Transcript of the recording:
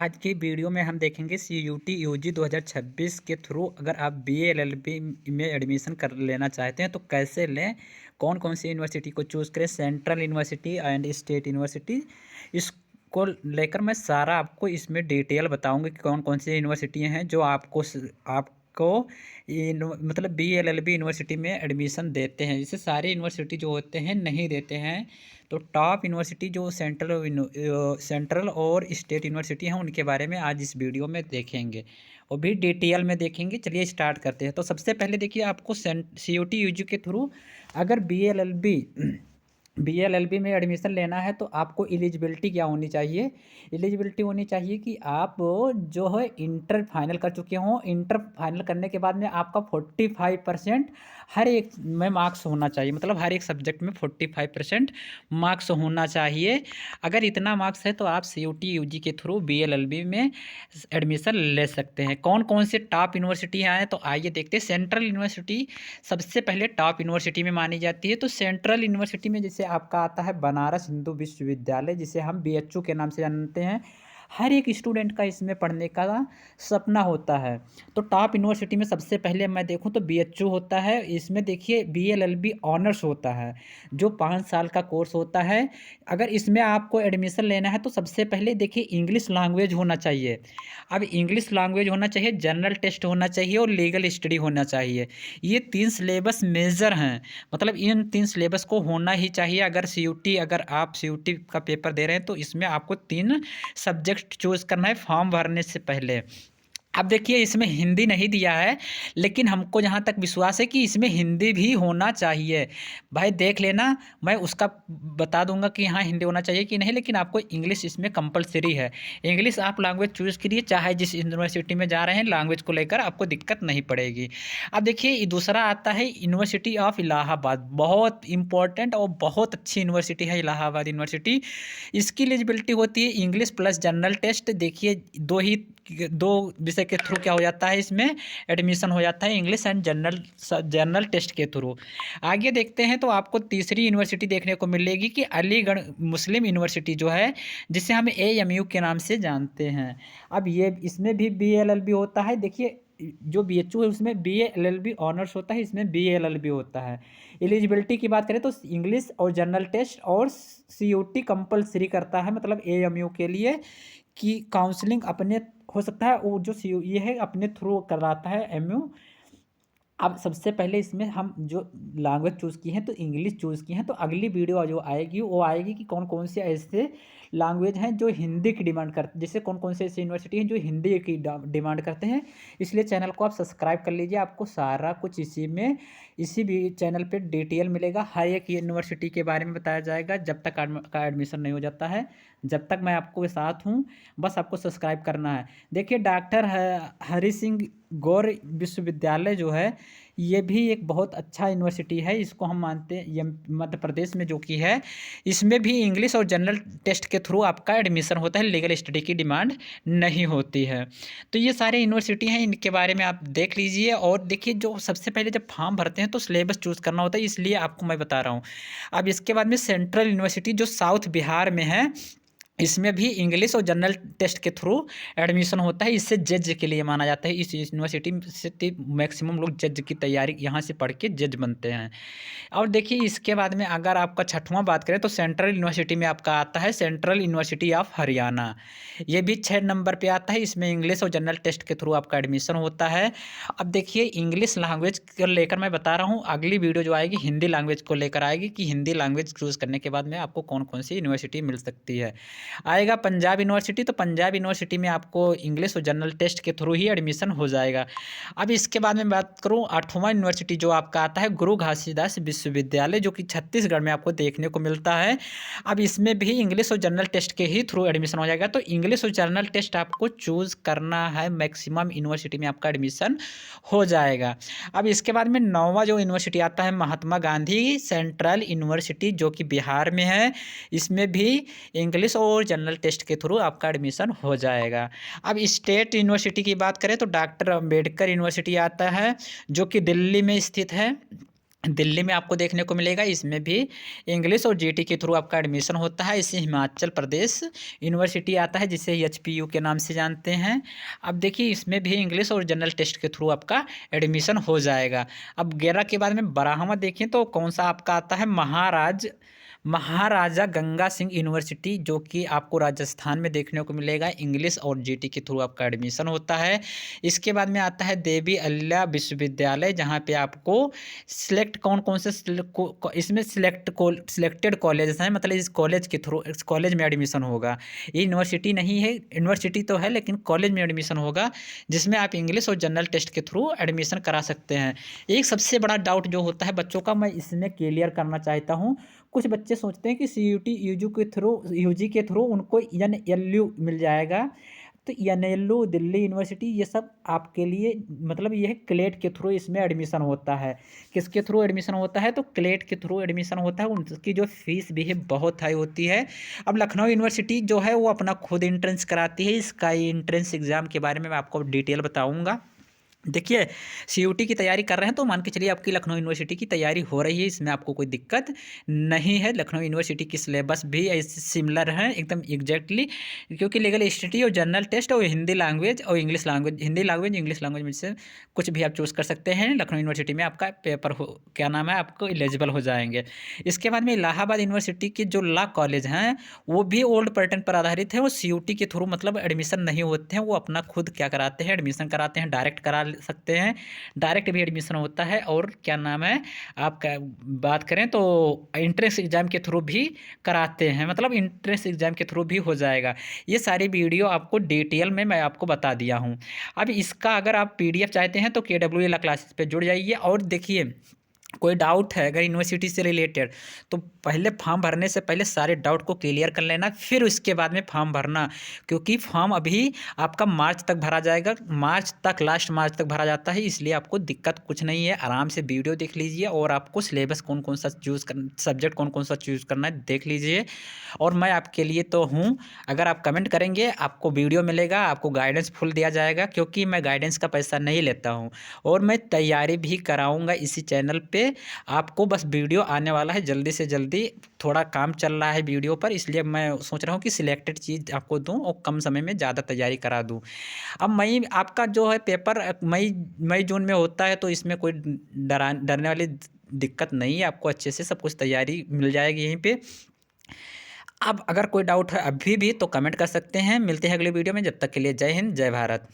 आज की वीडियो में हम देखेंगे CUT UG 2026 के थ्रू अगर आप BA LLB में एडमिशन कर लेना चाहते हैं तो कैसे लें, कौन कौन सी यूनिवर्सिटी को चूज़ करें, central university and state university. इसको लेकर मैं सारा आपको इसमें डिटेल बताऊंगा कि कौन कौन सी यूनिवर्सिटियां हैं जो आपको मतलब BA LLB यूनिवर्सिटी में एडमिशन देते हैं। जैसे सारे यूनिवर्सिटी जो होते हैं नहीं देते हैं, तो टॉप यूनिवर्सिटी जो सेंट्रल और स्टेट यूनिवर्सिटी हैं उनके बारे में आज इस वीडियो में देखेंगे और भी डिटेल में देखेंगे। चलिए स्टार्ट करते हैं। तो सबसे पहले देखिए, आपको CUT UG के थ्रू अगर BA LLB में एडमिशन लेना है तो आपको एलिजिबिलिटी क्या होनी चाहिए। एलिजिबिलिटी होनी चाहिए कि आप जो है इंटर फाइनल कर चुके हों। इंटर फाइनल करने के बाद में आपका 45% हर एक में मार्क्स होना चाहिए, मतलब हर एक सब्जेक्ट में 45% मार्क्स होना चाहिए। अगर इतना मार्क्स है तो आप CUT UG के थ्रू BA LLB में एडमिशन ले सकते हैं। कौन कौन से टॉप यूनिवर्सिटियाँ हैं तो आइए देखते हैं। सेंट्रल यूनिवर्सिटी सबसे पहले टॉप यूनिवर्सिटी में मानी जाती है। तो सेंट्रल यूनिवर्सिटी में जैसे आपका आता है बनारस हिंदू विश्वविद्यालय, जिसे हम BHU के नाम से जानते हैं। हर एक स्टूडेंट का इसमें पढ़ने का सपना होता है। तो टॉप यूनिवर्सिटी में सबसे पहले मैं देखूं तो BHU होता है। इसमें देखिए BA LLB ऑनर्स होता है, जो 5 साल का कोर्स होता है। अगर इसमें आपको एडमिशन लेना है तो सबसे पहले देखिए इंग्लिश लैंग्वेज होना चाहिए। अब इंग्लिश लैंग्वेज होना चाहिए, जनरल टेस्ट होना चाहिए और लीगल स्टडी होना चाहिए। ये 3 सिलेबस मेजर हैं, मतलब इन 3 सिलेबस को होना ही चाहिए। अगर आप CUT का पेपर दे रहे हैं तो इसमें आपको 3 सब्जेक्ट चूज़ करना है फॉर्म भरने से पहले। अब देखिए इसमें हिंदी नहीं दिया है, लेकिन हमको जहाँ तक विश्वास है कि इसमें हिंदी भी होना चाहिए। भाई देख लेना, मैं उसका बता दूंगा कि हाँ हिंदी होना चाहिए कि नहीं, लेकिन आपको इंग्लिश इसमें कंपलसरी है। इंग्लिश आप लैंग्वेज चूज़ करिए, चाहे जिस यूनिवर्सिटी में जा रहे हैं लैंग्वेज को लेकर आपको दिक्कत नहीं पड़ेगी। अब देखिए दूसरा आता है यूनिवर्सिटी ऑफ इलाहाबाद, बहुत इंपॉर्टेंट और बहुत अच्छी यूनिवर्सिटी है इलाहाबाद यूनिवर्सिटी। इसकी एलिजिबिलिटी होती है इंग्लिश प्लस जनरल टेस्ट। देखिए दो विषय के थ्रू क्या हो जाता है, इसमें एडमिशन हो जाता है इंग्लिश एंड जनरल टेस्ट के थ्रू। आगे देखते हैं तो आपको तीसरी यूनिवर्सिटी देखने को मिलेगी कि अलीगढ़ मुस्लिम यूनिवर्सिटी जो है, जिसे हम AMU के नाम से जानते हैं। अब ये इसमें भी BA LLB होता है। देखिए जो BHU है उसमें BA LLB ऑनर्स होता है, इसमें BA LLB होता है। एलिजिबिलिटी की बात करें तो इंग्लिश और जनरल टेस्ट और CUT कंपलसरी करता है, मतलब AMU के लिए कि काउंसलिंग अपने हो सकता है वो जो ये है अपने थ्रू कराता है MU। अब सबसे पहले इसमें हम जो लैंग्वेज चूज़ की हैं तो इंग्लिश चूज़ की हैं, तो अगली वीडियो जो आएगी वो आएगी कि कौन कौन से ऐसे लैंग्वेज हैं जो हिंदी की डिमांड करते, जैसे कौन कौन से ऐसे यूनिवर्सिटी हैं जो हिंदी की डिमांड करते हैं। इसलिए चैनल को आप सब्सक्राइब कर लीजिए, आपको सारा कुछ इसी भी चैनल पे डिटेल मिलेगा। हर एक यूनिवर्सिटी के बारे में बताया जाएगा जब तक का एडमिशन नहीं हो जाता है। जब तक मैं आपको साथ हूँ, बस आपको सब्सक्राइब करना है। देखिए डॉक्टर हरि सिंह गौर विश्वविद्यालय जो है, ये भी एक बहुत अच्छा यूनिवर्सिटी है। इसको हम मानते हैं ये मध्य प्रदेश में जो कि है। इसमें भी इंग्लिश और जनरल टेस्ट के थ्रू आपका एडमिशन होता है, लीगल स्टडी की डिमांड नहीं होती है। तो ये सारे यूनिवर्सिटी हैं, इनके बारे में आप देख लीजिए। और देखिए जो सबसे पहले जब फॉर्म भरते हैं तो सिलेबस चूज़ करना होता है, इसलिए आपको मैं बता रहा हूँ। अब इसके बाद में सेंट्रल यूनिवर्सिटी जो साउथ बिहार में है, इसमें भी इंग्लिश और जनरल टेस्ट के थ्रू एडमिशन होता है। इससे जज के लिए माना जाता है। इस यूनिवर्सिटी से मैक्सिमम लोग जज की तैयारी यहाँ से पढ़ के जज बनते हैं। और देखिए इसके बाद में अगर आपका छठवां बात करें तो सेंट्रल यूनिवर्सिटी में आपका आता है सेंट्रल यूनिवर्सिटी ऑफ हरियाणा। ये भी 6 नंबर पे आता है। इसमें इंग्लिश और जनरल टेस्ट के थ्रू आपका एडमिशन होता है। अब देखिए इंग्लिश लैंग्वेज को लेकर मैं बता रहा हूँ, अगली वीडियो जो आएगी हिंदी लैंग्वेज को लेकर आएगी कि हिंदी लैंग्वेज चूज़ करने के बाद में आपको कौन कौन सी यूनिवर्सिटी मिल सकती है। आएगा पंजाब यूनिवर्सिटी, तो पंजाब यूनिवर्सिटी में आपको इंग्लिश और जनरल टेस्ट के थ्रू ही एडमिशन हो जाएगा। अब इसके बाद में बात करूं 8वां यूनिवर्सिटी जो आपका आता है गुरु घासीदास विश्वविद्यालय, जो कि छत्तीसगढ़ में आपको देखने को मिलता है। अब इसमें भी इंग्लिश और जनरल टेस्ट के ही थ्रू एडमिशन हो जाएगा। तो इंग्लिश और जनरल टेस्ट आपको चूज़ करना है, मैक्सिमम यूनिवर्सिटी में आपका एडमिशन हो जाएगा। अब इसके बाद में 9वां जो यूनिवर्सिटी आता है महात्मा गांधी सेंट्रल यूनिवर्सिटी, जो कि बिहार में है। इसमें भी इंग्लिश और जनरल टेस्ट के थ्रू आपका एडमिशन हो जाएगा। अब स्टेट यूनिवर्सिटी की बात करें तो डॉक्टर अंबेडकर यूनिवर्सिटी आता है, जो कि दिल्ली में स्थित है। दिल्ली में आपको देखने को मिलेगा, इसमें भी इंग्लिश और जीटी के थ्रू आपका एडमिशन होता है। इसे हिमाचल प्रदेश यूनिवर्सिटी आता है, जिसे एचपीयू के नाम से जानते हैं। अब देखिए, इसमें भी इंग्लिश और जनरल टेस्ट के थ्रू आपका एडमिशन हो जाएगा। अब 11 के बाद में 12वां देखें तो कौन सा आपका आता है, महाराजा गंगा सिंह यूनिवर्सिटी, जो कि आपको राजस्थान में देखने को मिलेगा। इंग्लिश और जीटी के थ्रू आपका एडमिशन होता है। इसके बाद में आता है देवी अहिल्या विश्वविद्यालय, जहाँ पे आपको सिलेक्ट कौन कौन से इसमें सिलेक्टेड कॉलेज हैं, मतलब इस कॉलेज के थ्रू, इस कॉलेज में एडमिशन होगा। ये यूनिवर्सिटी नहीं है, यूनिवर्सिटी तो है लेकिन कॉलेज में एडमिशन होगा, जिसमें आप इंग्लिश और जनरल टेस्ट के थ्रू एडमिशन करा सकते हैं। एक सबसे बड़ा डाउट जो होता है बच्चों का, मैं इसमें क्लियर करना चाहता हूँ। कुछ बच्चे सोचते हैं कि सीयूटी यूजी के थ्रू उनको एनएलयू मिल जाएगा। तो एनएलयू, दिल्ली यूनिवर्सिटी, ये सब आपके लिए मतलब ये है क्लेट के थ्रू इसमें एडमिशन होता है। किसके थ्रू एडमिशन होता है, तो क्लेट के थ्रू एडमिशन होता है। उनकी जो फीस भी है बहुत हाई होती है। अब लखनऊ यूनिवर्सिटी जो है वो अपना खुद एंट्रेंस कराती है। इसका एंट्रेंस एग्ज़ाम के बारे में मैं आपको डिटेल बताऊँगा। देखिए, सीयूटी की तैयारी कर रहे हैं तो मान के चलिए आपकी लखनऊ यूनिवर्सिटी की तैयारी हो रही है, इसमें आपको कोई दिक्कत नहीं है। लखनऊ यूनिवर्सिटी की सिलेबस भी ऐसे सिमिलर है एकदम एग्जैक्टली, क्योंकि लीगल हिस्ट्री और जनरल टेस्ट और हिंदी लैंग्वेज और इंग्लिश लैंग्वेज, इंग्लिश लैंग्वेज में से कुछ भी आप चूज़ कर सकते हैं। लखनऊ यूनिवर्सिटी में आपका पेपर हो, क्या नाम है, आपको एलिजिबल हो जाएंगे। इसके बाद में इलाहाबाद यूनिवर्सिटी के जो लॉ कॉलेज हैं वो भी ओल्ड पैटर्न पर आधारित है। वो सीयूटी के थ्रू मतलब एडमिशन नहीं होते हैं, वो अपना खुद क्या कराते हैं, एडमिशन कराते हैं, डायरेक्ट करा सकते हैं, डायरेक्ट भी एडमिशन होता है। और क्या नाम है, आपका बात करें तो इंट्रेंस एग्जाम के थ्रू भी कराते हैं, मतलब इंट्रेंस एग्जाम के थ्रू भी हो जाएगा। ये सारी वीडियो आपको डिटेल में मैं आपको बता दिया हूँ। अब इसका अगर आप पीडीएफ चाहते हैं तो KW ला क्लासेस पे जुड़ जाइए। और देखिए, कोई डाउट है अगर यूनिवर्सिटी से रिलेटेड, तो पहले फॉर्म भरने से पहले सारे डाउट को क्लियर कर लेना, फिर उसके बाद में फॉर्म भरना। क्योंकि फॉर्म अभी आपका मार्च तक भरा जाएगा, मार्च तक, लास्ट मार्च तक भरा जाता है, इसलिए आपको दिक्कत कुछ नहीं है। आराम से वीडियो देख लीजिए और आपको सिलेबस कौन कौन सा चूज़ कर, सब्जेक्ट कौन कौन सा चूज़ करना है देख लीजिए। और मैं आपके लिए तो हूँ, अगर आप कमेंट करेंगे आपको वीडियो मिलेगा, आपको गाइडेंस फुल दिया जाएगा, क्योंकि मैं गाइडेंस का पैसा नहीं लेता हूँ और मैं तैयारी भी कराऊँगा इसी चैनल पे। आपको बस वीडियो आने वाला है जल्दी से जल्दी, थोड़ा काम चल रहा है वीडियो पर, इसलिए मैं सोच रहा हूँ कि सिलेक्टेड चीज़ आपको दूँ और कम समय में ज़्यादा तैयारी करा दूँ। अब मई आपका जो है पेपर मई जून में होता है, तो इसमें कोई डरने वाली दिक्कत नहीं है, आपको अच्छे से सब कुछ तैयारी मिल जाएगी यहीं पे। अब अगर कोई डाउट है अभी भी तो कमेंट कर सकते हैं। मिलते हैं अगले वीडियो में, जब तक के लिए जय हिंद, जय भारत।